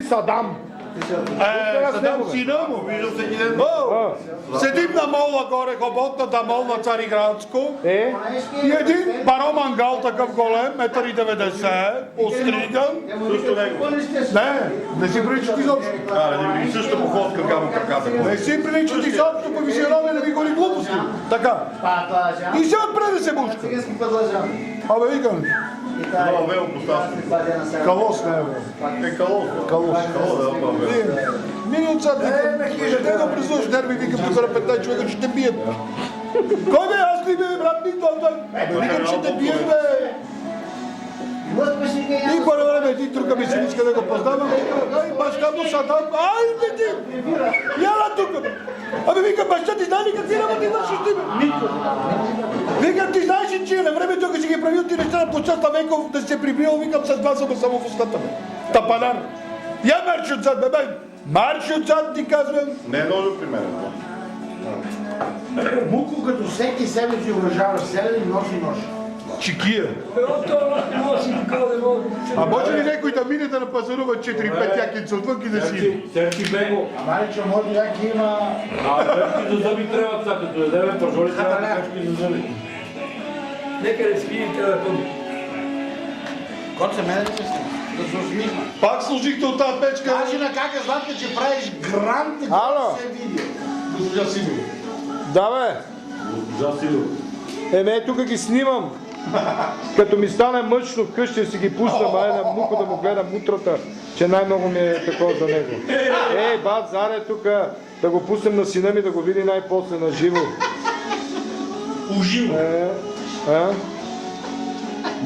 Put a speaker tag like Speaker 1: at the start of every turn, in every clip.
Speaker 1: Садам.
Speaker 2: Садам сина му, виждам всеки ден. Седим на мола горе, хоботната мол на Цариградско. И един паромангал такъв голем, 1,90 м, остриган.
Speaker 3: Също него.
Speaker 2: Не си приличат изобщо.
Speaker 3: И също походка гамо краката.
Speaker 2: Не си приличат изобщо, по висероне да ви голи глупости. Така. И се отпреде се бушка. Абе, викам.
Speaker 3: Това вело поставка.
Speaker 2: Калос не е.
Speaker 3: Калос.
Speaker 2: Калос. Мини отзад, викам, те да признаш дерби, викам тук на 15 човека, че те бият. Кой бе, аз ли бе, брат ми, той? Абе, викам, че те бият, бе. И по време ти друга ми си иска да го познавам, ай, баща му Садам, ай, бе ти, яла тук, бе. Абе, викам, баща ти знае ли какви работи вършиш ти, бе? Викам, ти знаеш ли, че на времето, като си ги правил ти неща на площад Славейков, да си се прибил, викам, с два зъба само в устата, бе. Тапанар. Я марш отзад, бе, бе. Марш отзад, ти казвам.
Speaker 3: Не е ножо при мен.
Speaker 1: Муко като всеки себе си уважава себе и носи нож.
Speaker 2: Чикия. А може ли някой да мине да напазарува 4-5 якинца отвън и да си?
Speaker 4: Серки Бего.
Speaker 1: Маричо, може яки има...
Speaker 4: Серки за зъби трябва сега, като ядеме пържоли, трябва да качки за зъби. Нека не спи телефон.
Speaker 1: Кот се мене ли си? Да се усмихна.
Speaker 2: Пак служихте от тази печка.
Speaker 1: Кажи на кака Златка, че правиш грант и
Speaker 5: Ало.
Speaker 1: се видео.
Speaker 2: Госпожа Сидорова.
Speaker 5: Да, бе.
Speaker 4: Госпожа Сидорова.
Speaker 5: Тук ги снимам. Като ми стане мъчно вкъщи, си ги пусна, май на Муко да му гледа мутрата, че най-много ми е такова за него. Бат, заре тук, да го пуснем на сина ми, да го види най-после на живо.
Speaker 2: Уживо.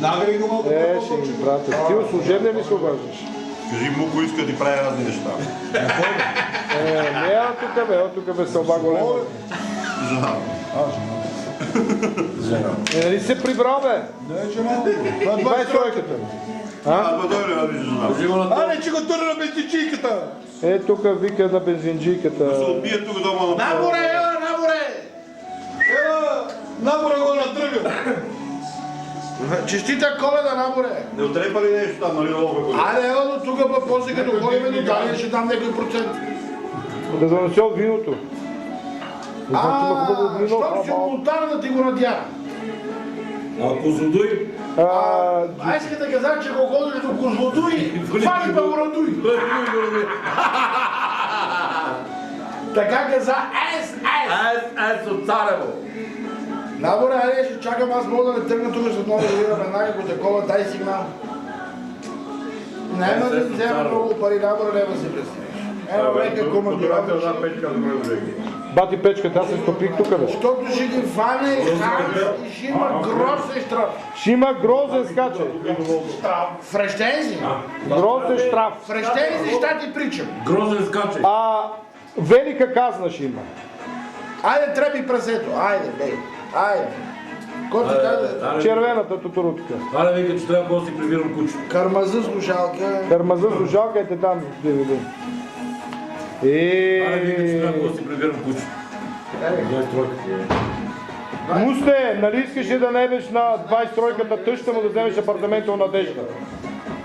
Speaker 3: Нагри го малко.
Speaker 5: Ще ми брате. Ти от служебния ли се обаждаш?
Speaker 3: Кажи Муко иска да ти прави разни неща.
Speaker 5: Не, тук бе, сълба голема.
Speaker 3: Жена.
Speaker 5: Нали се прибрал, бе?
Speaker 2: Не, че малко.
Speaker 5: Това е тройката.
Speaker 3: Аз дойде да ви жена.
Speaker 2: Аре, че го турна на бензинчийката.
Speaker 5: Тук вика на бензинджийката.
Speaker 3: Се отбие тук дома на...
Speaker 1: Наборе, ела, наборе!
Speaker 2: Ела, набора го натръгам.
Speaker 1: Честита Коледа, наборе!
Speaker 3: Не отрепа ли нещо там, нали, много?
Speaker 1: Аре, ела, но тук па после като ходиме до Италия ще дам някой процент.
Speaker 5: Да занесе от виното.
Speaker 1: Щом си от монтара да ти го надяра.
Speaker 4: Козлодуй.
Speaker 1: А иска да каза, че го ходили до Козлодуй, фали па го радуй. Така каза,
Speaker 4: Ес от Царево.
Speaker 1: наборе, айде, ще чакам, аз мога да не тръгна тук след нова година, веднага го такова, дай сигнал. Няма да ти взема много пари, наборе, няма си представиш. Ема века командировка.
Speaker 5: Бати печката, аз се стопих тук, бе.
Speaker 1: Защото ще ги фане и ще има грозен штраф.
Speaker 5: Ще има грозен скачай.
Speaker 1: Фрещензи.
Speaker 5: Грозен штраф.
Speaker 1: Фрещензи, ща ти причам.
Speaker 4: Грозен скачай.
Speaker 5: Велика казна ще има.
Speaker 1: Айде, треби прасето. Айде, бей. Айде. Кой ти каза?
Speaker 5: Червената тутурутка.
Speaker 4: Аре, вика, че трябва да си прибирам кучето.
Speaker 1: Кармаза слушалка.
Speaker 5: Търмаза слушалка и те там.
Speaker 4: Аре, вика, че трябва да си прибирам кучето.
Speaker 5: Мусте, нали искаш да не беш на 23-ката тъща му да вземеш апартамента у Надежда?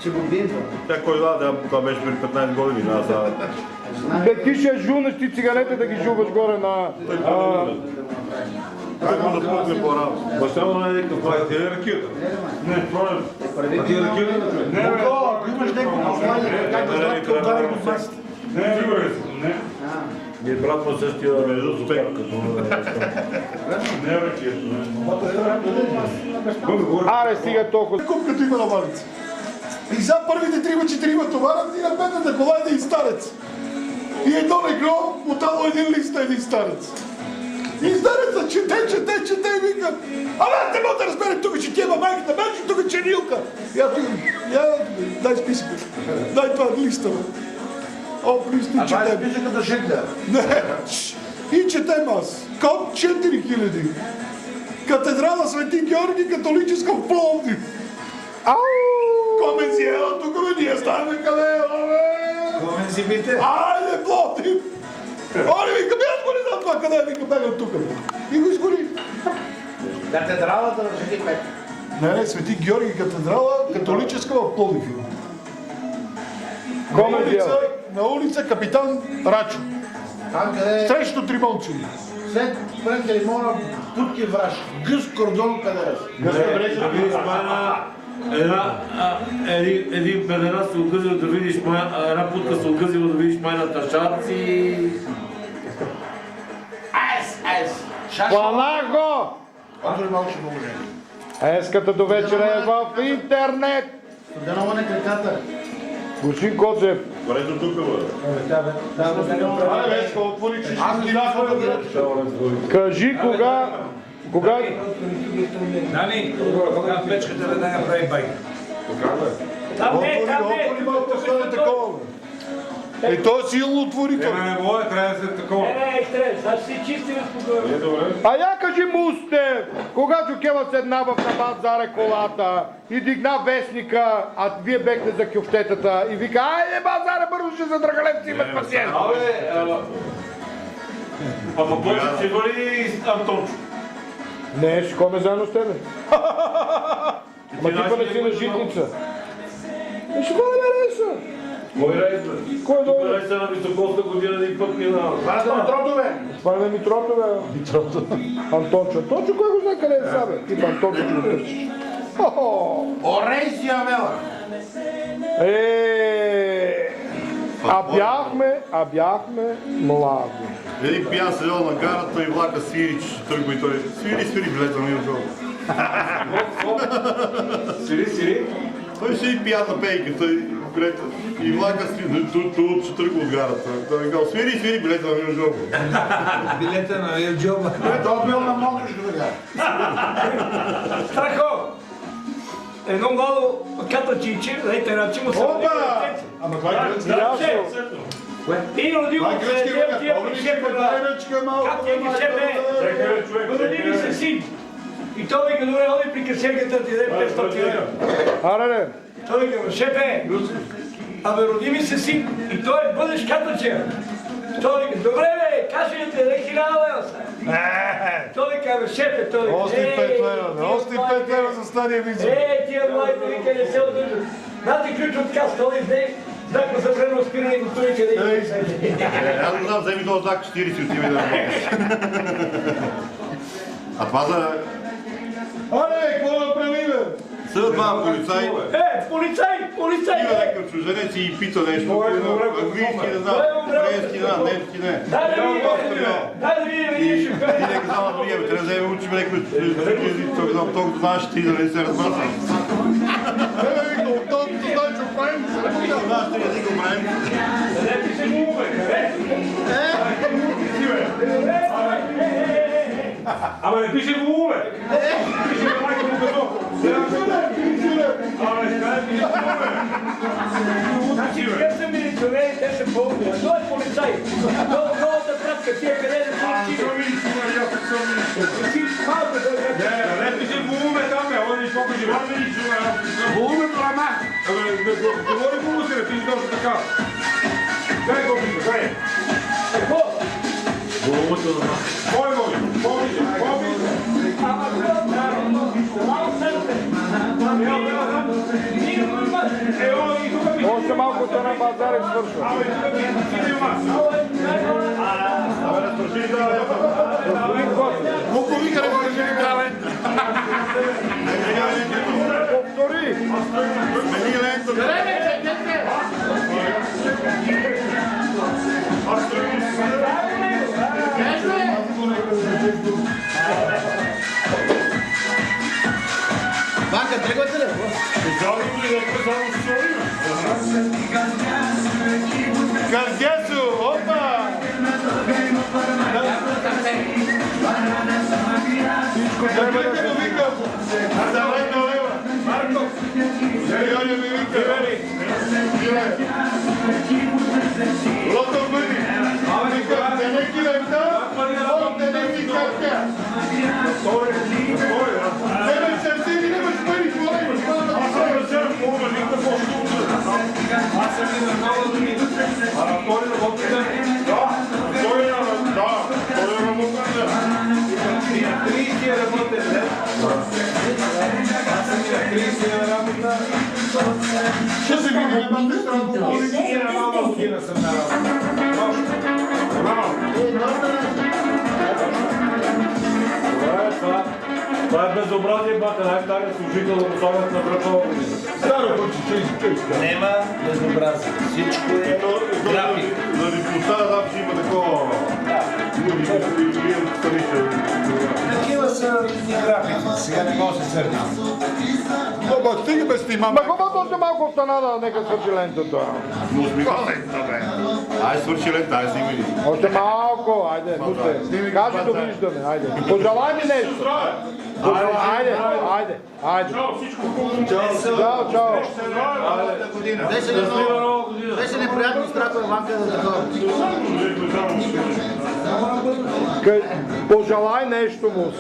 Speaker 1: Че го бинва.
Speaker 3: Тя кой да, това беше преди 15 години.
Speaker 5: Бе, ти ще жунеш ти цигарете да ги жуваш горе на...
Speaker 3: Как го да пукне по-рано?
Speaker 4: Баща му не е каква. Ти е ракията. Не, проблем. А ти е ракията? Не, бе.
Speaker 1: Ако имаш някакво послание, как да Златка удари го масата.
Speaker 4: Не, сигурен съм. Не. Ние брат му същия успех. Не е ракията.
Speaker 5: Аре, стига толкова.
Speaker 2: Купката има на валица. И за първите 3-4 товарят и на петата кола един старец. И едно легло, отдало един лист на един старец. И старецът чете и вика, не мога да разберем тук, че ти има майката, майка, тук чернилка. И аз викам, дай списъка, дай това листа, бе. Лист и четем.
Speaker 1: списъка да Шитлер.
Speaker 2: Не, и четем аз. Код 4000. Катедрала Свети Георги, католическа в Пловдив. Комен си ела тук, бе, ние ставаме къде ела, бе.
Speaker 1: Комен си бите.
Speaker 2: Айде, Пловдив. Викам, аз го не знам това къде е, викам, бега от тук. И го изгори.
Speaker 1: Катедралата на Свети Петър.
Speaker 2: Не, Свети Георги катедрала, католическа в Пловдив. На улица Капитан Рачо.
Speaker 1: Там къде
Speaker 2: Срещу Тримончи.
Speaker 1: след пред лимона путки враж. Гъс кордон къде
Speaker 4: Да видиш майна, един педерас се отгъзил да видиш майна, една путка се отгъзила да видиш майната шаци.
Speaker 1: Айс!
Speaker 5: Хванах го!
Speaker 1: Отвори малко ще положение.
Speaker 5: Еската до вечера е в интернет!
Speaker 1: Да навъне краката.
Speaker 5: Господин Коцев,
Speaker 3: Варето тук, бе.
Speaker 2: Аре, Веска, отвори, че
Speaker 1: Аз
Speaker 2: ще
Speaker 1: ги
Speaker 2: да
Speaker 5: кажи кога...
Speaker 6: Дани, кога печката да не направи байк?
Speaker 2: Отвори малко да стане такова. Е, то е силно отворител.
Speaker 6: Не мога, трябва да се такова.
Speaker 5: А я кажи Мусте, когато Кева седна в Набазаре колата и дигна вестника, а вие бехте за кюфтетата и вика, айде Базаре, бързо ще за Драгалевци имат пациент.
Speaker 4: Ама почет си вали Антончо.
Speaker 5: Не, ще ходим заедно с тебе. Ма ти па не си на житница. Ще ходим рейса.
Speaker 4: Кой рейс, бе?
Speaker 5: Кой
Speaker 4: Тук
Speaker 5: дойде?
Speaker 4: рейса на високоста година един път минава.
Speaker 1: Това е за метрото, бе.
Speaker 5: Това е Митрото, бе. Антончо. Антончо, кой го знае къде е сега, бе? Ти па Антончо ще го търсиш. Хо-хо!
Speaker 1: Орей си Амела.
Speaker 5: А бяхме млади.
Speaker 3: Един пиян седел на гарата и влака свири, че ще тръгва и той свири, билета ми от жълто.
Speaker 4: Сири.
Speaker 3: Той ще и пиян на пейката и влака свири, тут ще тръгва от гарата. Той е казал, свири, билета ми от жълто.
Speaker 6: Билета на Елджоба.
Speaker 1: Той е бил на мокришко така.
Speaker 7: Страхо! Едно младо катачиче, лете рачимо се.
Speaker 2: Опа! Ама това е гръцки.
Speaker 7: И родило
Speaker 2: Това е
Speaker 7: се,
Speaker 2: гръцки ръка.
Speaker 7: тия
Speaker 2: Помниш ли,
Speaker 7: пришепе
Speaker 2: това
Speaker 7: на...
Speaker 2: е ръчка малко.
Speaker 7: Как тия ги шепе? Роди ми се син. И той вика, добре, ходи при касергата, ти даде 500 лева.
Speaker 5: Аре,
Speaker 7: Той вика, шепе, абе роди ми се син. И той е бъдеш катаче. Той вика, добре бе, кажи ли ти, дай 1000 лева сега. Той вика, бе, шепе, той вика,
Speaker 2: Ости 5 лева, ости 5 лева за стария визор.
Speaker 7: тия младите вика не се отдържат. Нати ключ от така столи с дей, знак на съвременно спиране го стои къде
Speaker 3: Аз не знам, вземи този знак 40 и отивай да работиш. А това за...
Speaker 2: Аре, какво направи, бе?
Speaker 3: Съдът два полицаи.
Speaker 7: полицай!
Speaker 3: Има някакъв чужденец и пита нещо. Английски не знам, френски не знам, немски не.
Speaker 7: Дай да видим
Speaker 3: И
Speaker 7: един шофьор.
Speaker 3: нека знам на другия, трябва да вземем учим някакъв език, толкова знаеш, ти да не се разбраса.
Speaker 2: Бе, вика, от този знаеш, че правим.
Speaker 3: Знаеш, ти език го правим.
Speaker 4: Ама не пише го уме. Пише го майка му като. Абе, скай пише го уме.
Speaker 7: Значи, къде са милиционери, те са пълни. А той е полицай. Новата пратка, тия къде да се малко да
Speaker 4: Не пише го уме там, бе. Он не покажи. Го уме прама. Абе, говори го уме, не пише точно така. Дай го пише, дай.
Speaker 7: Какво?
Speaker 4: Голумата на нас. Кой говори?
Speaker 7: Ама малко сърце.
Speaker 5: още малко те на Базаре свършва.
Speaker 2: Колко вика, не кажи ли краве?
Speaker 5: Повтори!
Speaker 3: Смени лентата.
Speaker 1: Банка, тръгвате ли?
Speaker 2: Кардесо, опа! Всичко трябва да го викам. Давай на лева. Марко! Йоня ми вика. Лото бъди. Вика, те не килемта, те не ми карта. Тебе сърци, нямаш пари, какво имаш?
Speaker 4: Аз съм резерв, мога да никакво ще аз съм и на много други. А той е работен. Той е работен. И на 30 е работен. Аз съм и на 30 е работа.
Speaker 2: Ще се видим, бъдеш работа.
Speaker 6: година съм на работа.
Speaker 4: Това е безобразие, бата, най-стария служител да поставят на врата.
Speaker 2: Старо, че
Speaker 6: Нема безобразие. Всичко е график.
Speaker 3: Да ви поставя, да, че има такова.
Speaker 6: Такива са графици. Сега не може да се сърди.
Speaker 2: Ама стига бе снима.
Speaker 5: Ма хубаво още малко от Канада, нека свърши лентата.
Speaker 3: Ай, свърши лента, ай, снимай.
Speaker 5: Още малко, айде, пусте. Кажи довиждане, айде. Пожелай ми нещо. Айде, айде, айде.
Speaker 4: Чао, всичко хубаво.
Speaker 5: Чао, чао.
Speaker 1: Беше неприятно страхо Иванка да такова.
Speaker 5: Пожелай нещо му.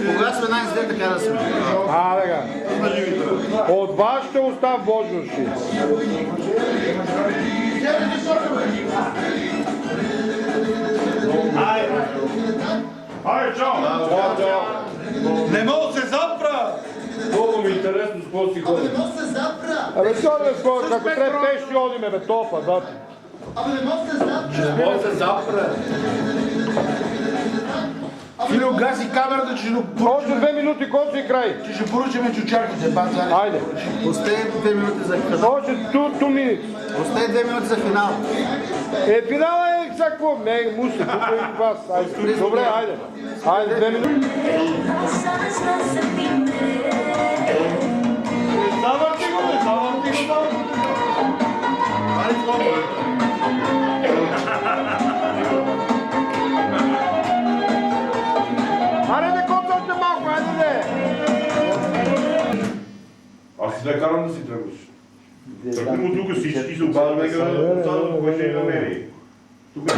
Speaker 1: Кога сме най-зле, така да сме.
Speaker 5: Така. От вас ще остав Божуши.
Speaker 4: Ай, чао.
Speaker 2: Не мога да се запра!
Speaker 4: Много ми е интересно с какво си ходим.
Speaker 5: Абе, що да скоро, ако трябва пешки одиме, бе, топа, да.
Speaker 4: Може се запре.
Speaker 1: Филио, гаси камерата, че
Speaker 5: Още 2 минути, конци и край.
Speaker 1: ще поручиме чучарките, бацали.
Speaker 5: Айде.
Speaker 1: Остай 2 минути за финал.
Speaker 5: Още 2 минути.
Speaker 1: Остай 2 минути за финал.
Speaker 5: Финала е всяко. Не, муси, тук и вас. Айде. Добре, айде. Айде, 2 минути.
Speaker 2: Завърти го, бе, завърти го,
Speaker 5: Аре, не конца още малко, айде, не.
Speaker 4: Аз си да карам да си тръгваш. Тръгни му тук всички се обадаме, нека да оставам уважение на мене. Тук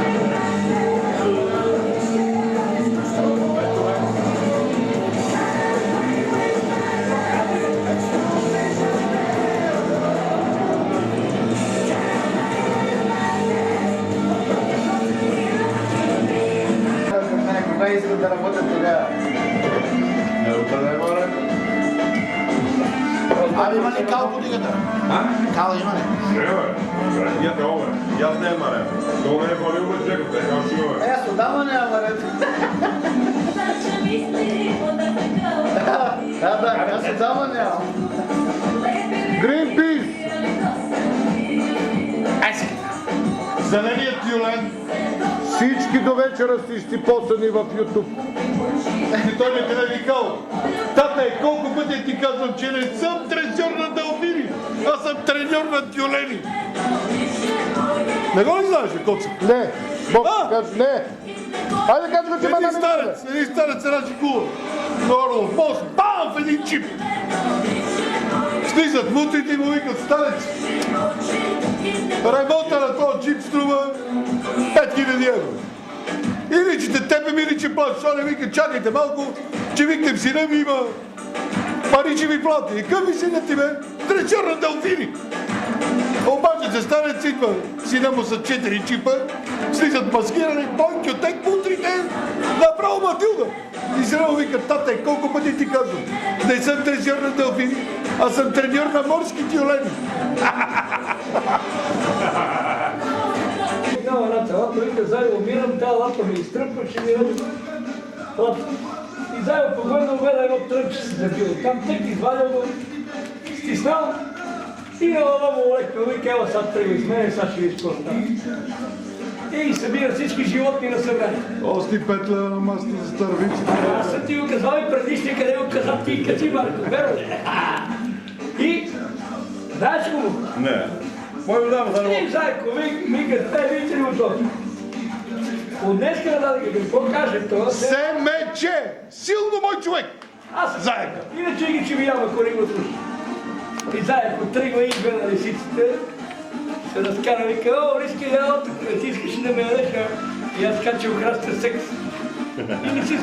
Speaker 1: Кога искам да работя тогава? Абе, има ли кал по дигата? Кал има ли?
Speaker 4: не, бе. Я те обе.
Speaker 3: Аз не мара.
Speaker 4: Това не е пари, бе, чекай, те как ще имаме.
Speaker 1: Аз отдавна няма ред. Да, аз отдавна няма.
Speaker 5: Greenpeace.
Speaker 2: Зеленият тюлен.
Speaker 5: Всички до вечера сте изтипосани в YouTube.
Speaker 2: И той ме къде викал. Тата, колко пъти ти казвам, че не съм треньор на делфини, аз съм треньор на тюлени. Не го ли знаеш, Коци?
Speaker 5: Не. Бог, кажи, не. Айде, кажи го, че ме
Speaker 2: Един старец, една чекула. На Орлов мост, бам, в един чип. Слизат мутрите и му викат, старец. Ремонта на този джип струва 5000 евро. Или че те тебе ми ричи плаща, защо не вика, чакайте малко, че викнем сина ми има пари, че ми плати. И къв ми сина ти бе? Треньор на делфини. Обаче се старец идва, сина му са 4 чипа, слизат маскирани, Бонкио, тек мутрите, направо Матилда. И сина му вика, тате, колко пъти ти казвам, не съм треньор на делфини, а съм треньор на морски тюлени.
Speaker 7: Дава едната лапа, вика, заедно умирам, тази лапа ми изтръпва, ще ми ради лапа. И заедно погледна, гледа едно тръпче се забило. Там тък извадил го, стиснал и ела му леко, вика, ела сега тръгва с мене, сега ще видиш какво става. И събира всички животни на събрание.
Speaker 2: Ости 5 лева на масата за старвици.
Speaker 7: Аз съм ти го казал и предишния, къде го каза ти, качи Марко, верно ли? И, знаеш го му?
Speaker 3: Не. Мой го дам за него.
Speaker 7: И Зайко, мигат, те видите ли готови? От днеска нататък, какво каже това?
Speaker 2: Семече! Силно мой човек!
Speaker 7: Аз
Speaker 2: Заека!
Speaker 7: иначе ги че ви яма, ако не го слуша. И Зайко тръгва и идва на лисиците, се разкара, вика, о, Риски, ти искаш да ме ядеш, и аз качил храста секс. И не си